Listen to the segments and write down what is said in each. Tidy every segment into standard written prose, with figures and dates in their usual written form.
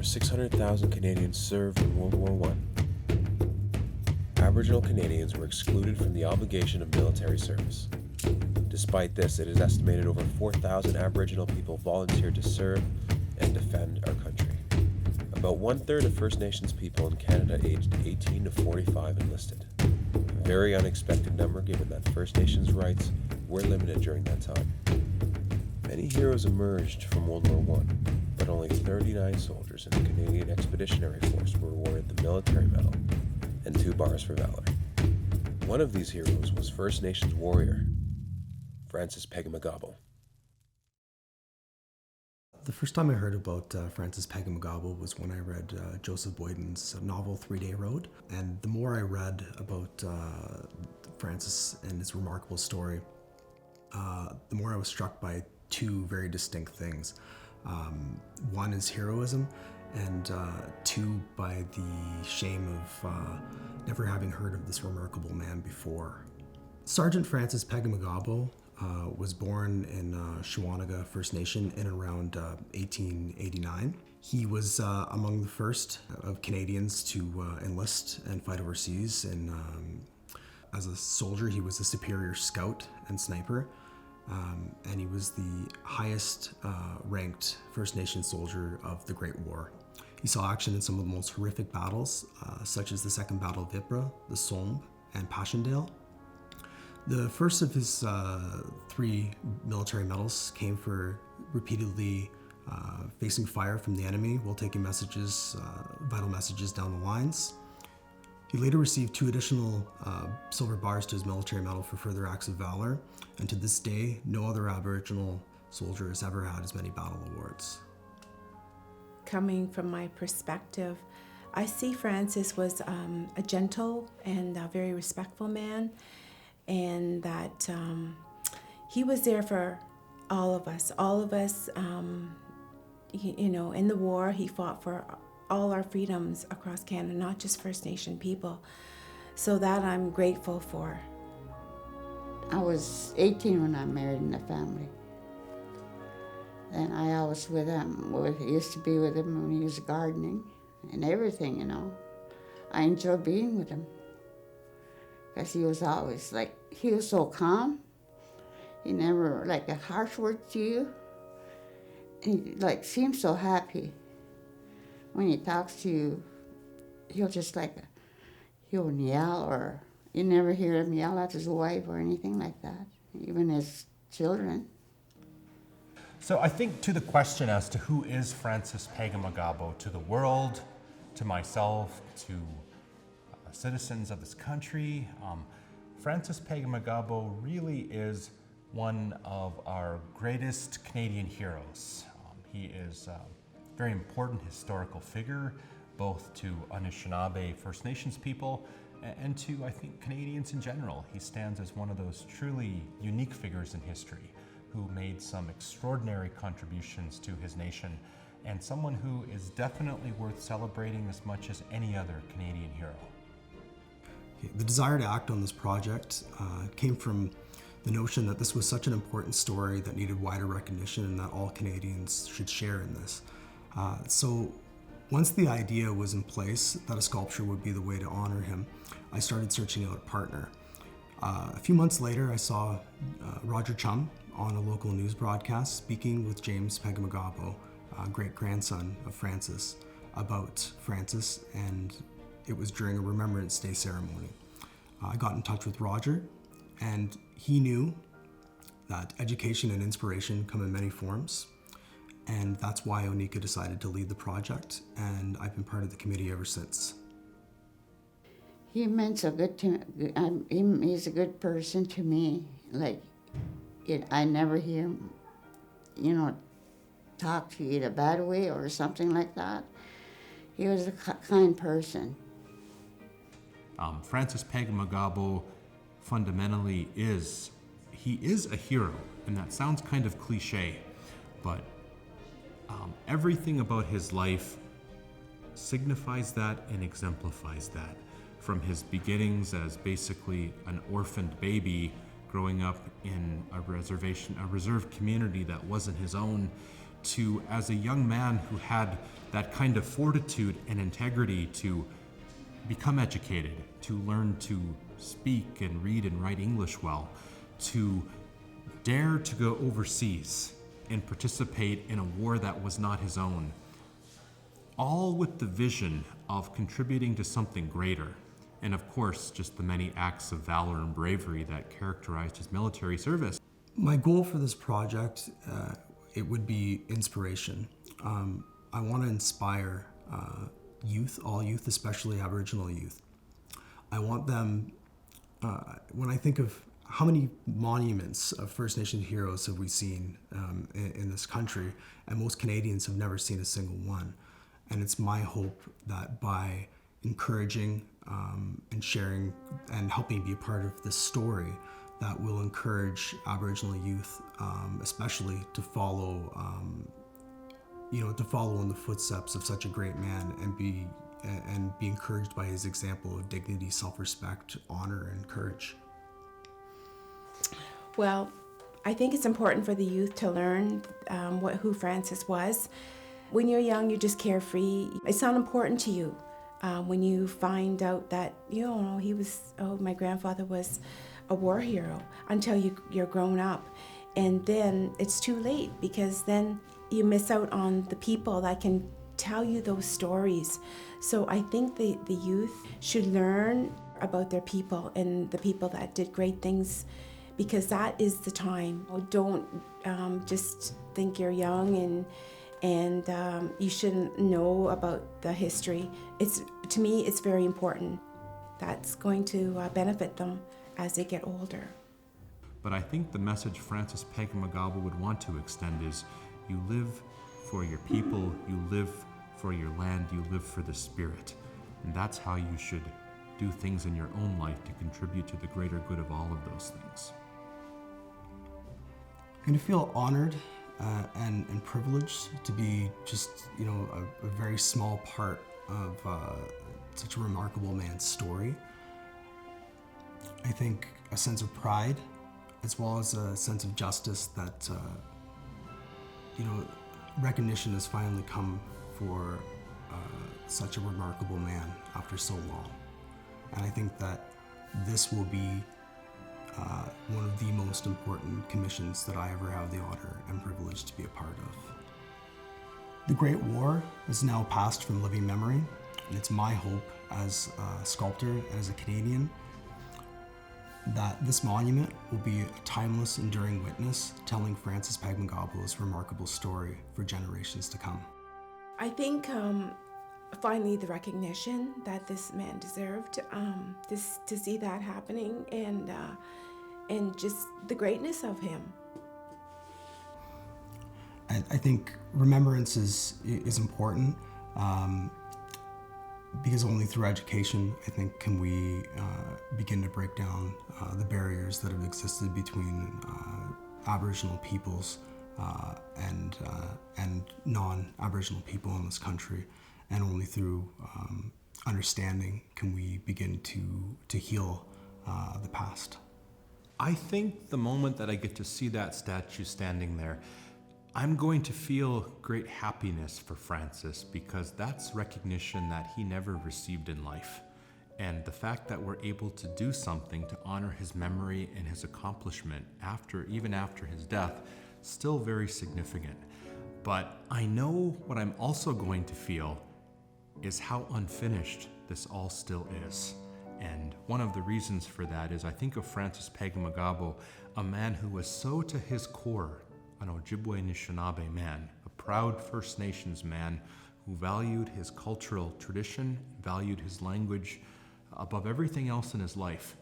over 600,000 Canadians served in World War I. Aboriginal Canadians were excluded from the obligation of military service. Despite this, it is estimated over 4,000 Aboriginal people volunteered to serve and defend our country. About 1/3 of First Nations people in Canada aged 18 to 45 enlisted. A very unexpected number given that First Nations rights were limited during that time. Many heroes emerged from World War I, but only 39 soldiers in the Canadian Expeditionary Force were awarded the Military Medal and 2 bars for valor. One of these heroes was First Nations warrior Francis Pegahmagabow. The first time I heard about Francis Pegahmagabow was when I read Joseph Boyden's novel 3-Day Road. And the more I read about Francis and his remarkable story, the more I was struck by 2 very distinct things. One is heroism, and 2 by the shame of never having heard of this remarkable man before. Sergeant Francis Pegahmagabow was born in Shawanaga First Nation in around 1889. He was among the first of Canadians to enlist and fight overseas. And as a soldier, he was a superior scout and sniper. And he was the highest ranked First Nation soldier of the Great War. He saw action in some of the most horrific battles, such as the Second Battle of Ypres, the Somme, and Passchendaele. The first of his 3 military medals came for repeatedly facing fire from the enemy while taking messages, vital messages down the lines. He later received 2 additional silver bars to his military medal for further acts of valor, and to this day, no other Aboriginal soldier has ever had as many battle awards. Coming from my perspective, I see Francis was a gentle and a very respectful man, and that he was there for all of us. In the war, he fought for all our freedoms across Canada, not just First Nation people. So that I'm grateful for. I was 18 when I married in the family. And I was with him. I used to be with him when he was gardening and everything, I enjoyed being with him. Because he was always he was so calm. He never a harsh word to you. He seemed so happy. When he talks to you, he'll just he'll yell, or you never hear him yell at his wife or anything like that, even his children. So I think to the question as to who is Francis Pegahmagabow to the world, to myself, to citizens of this country, Francis Pegahmagabow really is one of our greatest Canadian heroes. He is a very important historical figure, both to Anishinaabe First Nations people and to, I think, Canadians in general. He stands as one of those truly unique figures in history who made some extraordinary contributions to his nation, and someone who is definitely worth celebrating as much as any other Canadian hero. The desire to act on this project came from the notion that this was such an important story that needed wider recognition and that all Canadians should share in this. So once the idea was in place that a sculpture would be the way to honor him, I started searching out a partner. A few months later, I saw Roger Chum on a local news broadcast speaking with James Pegahmagabow, great-grandson of Francis, about Francis, and it was during a Remembrance Day ceremony. I got in touch with Roger, and he knew that education and inspiration come in many forms, and that's why Onika decided to lead the project, and I've been part of the committee ever since. He meant so good to he's a good person to me. I never hear him, talk to you in a bad way or something like that. He was a kind person. Francis Pegahmagabow fundamentally is a hero, and that sounds kind of cliche, but everything about his life signifies that and exemplifies that. From his beginnings as basically an orphaned baby growing up in a reserve community that wasn't his own, to, as a young man who had that kind of fortitude and integrity to become educated, to learn to speak and read and write English well, to dare to go overseas and participate in a war that was not his own, all with the vision of contributing to something greater. And of course, just the many acts of valor and bravery that characterized his military service. My goal for this project, it would be inspiration. I want to inspire youth, all youth, especially Aboriginal youth. I want them, when I think of how many monuments of First Nation heroes have we seen in this country, and most Canadians have never seen a single one. And it's my hope that by encouraging and sharing and helping be a part of this story, that will encourage Aboriginal youth, especially to follow, to follow in the footsteps of such a great man and be encouraged by his example of dignity, self-respect, honor, and courage. Well, I think it's important for the youth to learn who Francis was. When you're young, you're just carefree. It's not important to you when you find out that, my grandfather was a war hero until you're grown up. And then it's too late, because then you miss out on the people that can tell you those stories. So I think the youth should learn about their people and the people that did great things, because that is the time. Don't just think you're young and you shouldn't know about the history. To me, it's very important. That's going to benefit them as they get older. But I think the message Francis Pegahmagabow would want to extend is, you live for your people, you live for your land, you live for the spirit. And that's how you should do things in your own life to contribute to the greater good of all of those things. I'm going to feel honored and privileged to be just, a very small part of such a remarkable man's story. I think a sense of pride, as well as a sense of justice that, recognition has finally come for such a remarkable man after so long. And I think that this will be one of the most important commissions that I ever have the honor and privilege to be a part of. The Great War is now past from living memory, and it's my hope as a sculptor and as a Canadian that this monument will be a timeless, enduring witness telling Francis Pegahmagabow's remarkable story for generations to come. I think finally the recognition that this man deserved, to see that happening, and just the greatness of him. I think remembrance is important, because only through education, I think, can we begin to break down the barriers that have existed between Aboriginal peoples and non-Aboriginal people in this country. And only through understanding can we begin to heal the past. I think the moment that I get to see that statue standing there, I'm going to feel great happiness for Francis, because that's recognition that he never received in life. And the fact that we're able to do something to honor his memory and his accomplishment even after his death, still very significant. But I know what I'm also going to feel is how unfinished this all still is. And one of the reasons for that is I think of Francis Pegahmagabow, a man who was so to his core an Ojibwe Anishinaabe man, a proud First Nations man who valued his cultural tradition, valued his language above everything else in his life.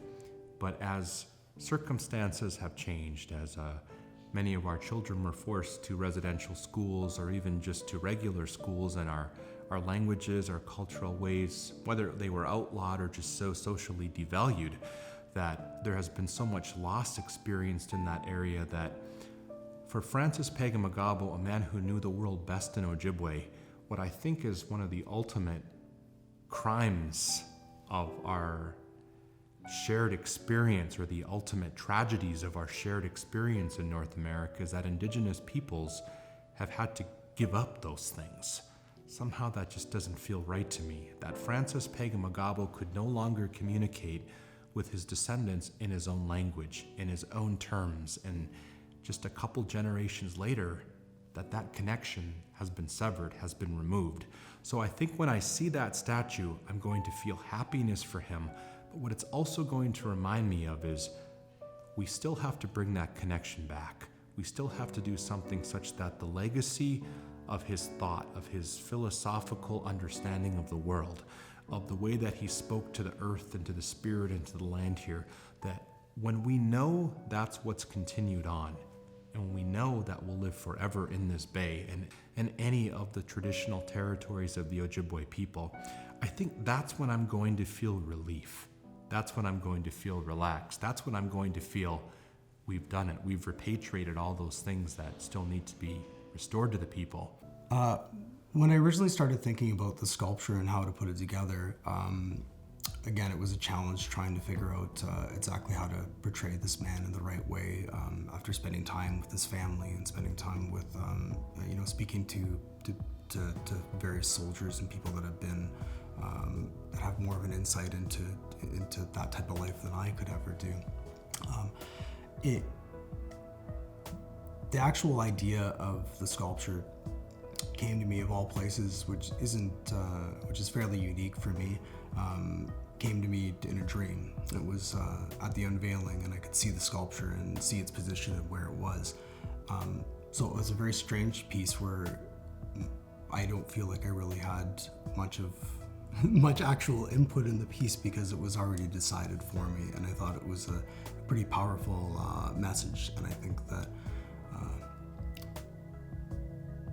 But as circumstances have changed, as many of our children were forced to residential schools or even just to regular schools, and our languages, our cultural ways, whether they were outlawed or just so socially devalued, that there has been so much loss experienced in that area that for Francis Pegahmagabow, a man who knew the world best in Ojibwe, what I think is one of the ultimate crimes of our shared experience, or the ultimate tragedies of our shared experience in North America, is that Indigenous peoples have had to give up those things. Somehow that just doesn't feel right to me, that Francis Pegahmagabow could no longer communicate with his descendants in his own language, in his own terms, and just a couple generations later, that connection has been severed, has been removed. So I think when I see that statue, I'm going to feel happiness for him, but what it's also going to remind me of is we still have to bring that connection back. We still have to do something such that the legacy of his thought, of his philosophical understanding of the world, of the way that he spoke to the earth and to the spirit and to the land here, that when we know that's what's continued on, and when we know that we'll live forever in this bay and any of the traditional territories of the Ojibwe people, I think that's when I'm going to feel relief. That's when I'm going to feel relaxed. That's when I'm going to feel we've done it. We've repatriated all those things that still need to be restored to the people. When I originally started thinking about the sculpture and how to put it together, again, it was a challenge trying to figure out exactly how to portray this man in the right way. After spending time with his family and spending time with, speaking to various soldiers and people that have been that have more of an insight into that type of life than I could ever do. The actual idea of the sculpture came to me of all places, which is fairly unique for me. Came to me in a dream. It was at the unveiling, and I could see the sculpture and see its position and where it was. So it was a very strange piece where I don't feel like I really had much actual input in the piece because it was already decided for me, and I thought it was a pretty powerful message, and I think that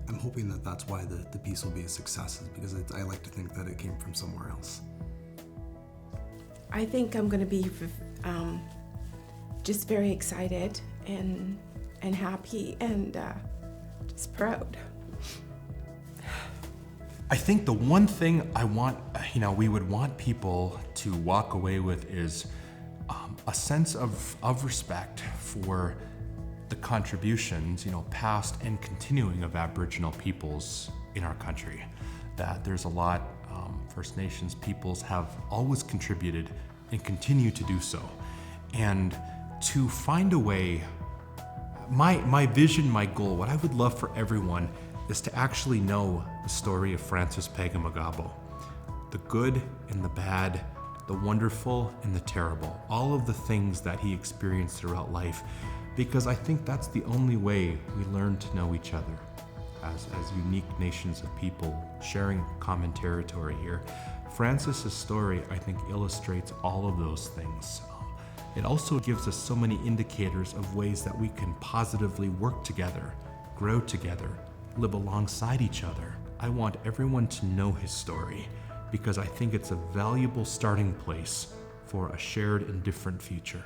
I'm hoping that that's why the piece will be a success, is because I like to think that it came from somewhere else. I think I'm going to be just very excited and happy and just proud. I think the one thing I want, we would want people to walk away with is a sense of respect for the contributions, past and continuing of Aboriginal peoples in our country. That there's a lot First Nations peoples have always contributed and continue to do so. And to find a way, my vision, my goal, what I would love for everyone is to actually know the story of Francis Pegahmagabow. The good and the bad, the wonderful and the terrible, all of the things that he experienced throughout life, because I think that's the only way we learn to know each other as unique nations of people sharing common territory here. Francis's story, I think, illustrates all of those things. It also gives us so many indicators of ways that we can positively work together, grow together, live alongside each other. I want everyone to know his story because I think it's a valuable starting place for a shared and different future.